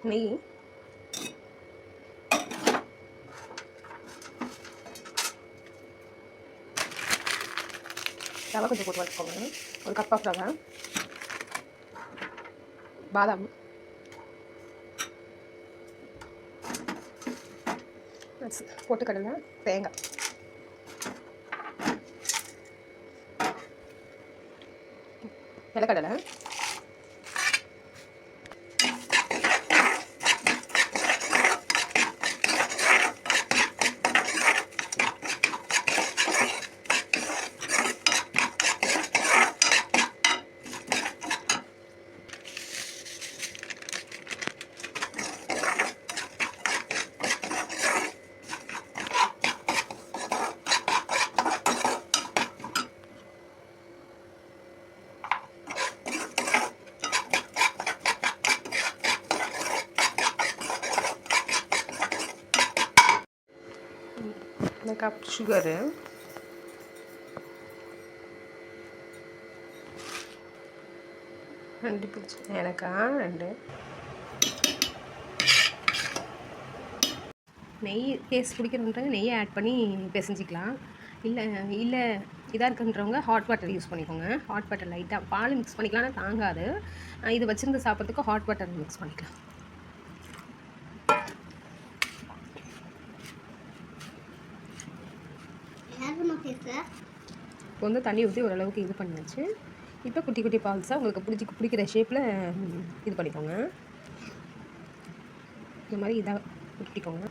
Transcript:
நெய், ரவை கொஞ்சம் போட்டு வச்சுக்கோங்க. ஒரு கப் ஆஃப் ரவை, பாதாம், பொட்டுக்கடலை, தேங்காய், நிலக்கடலை, இந்த கப் சுகரு, ரெண்டு பிடிச்சி ஏலக்காய், ரெண்டு நெய் டேஸ்ட் பிடிக்கணுன்றவங்க நெய்யை ஆட் பண்ணி பிசைஞ்சிக்கலாம். இல்லை இல்லை இதாக இருக்குன்றவங்க ஹாட் வாட்டர் யூஸ் பண்ணிக்கோங்க. ஹாட் வாட்டர் லைட்டாக பால் மிக்ஸ் பண்ணிக்கலாம்னா தாங்காது. இது வச்சுருந்து சாப்பிட்றதுக்கு ஹாட் வாட்டர் மிக்ஸ் பண்ணிக்கலாம். இப்போ வந்து தண்ணி ஊற்றி ஓரளவுக்கு இது பண்ணியாச்சு. இப்போ குட்டி குட்டி பால்ஸாக உங்களுக்கு பிடிக்கிற ஷேப்பில் இது பண்ணிக்கோங்க. இந்த மாதிரி இதாக ஊற்றிக்கோங்க.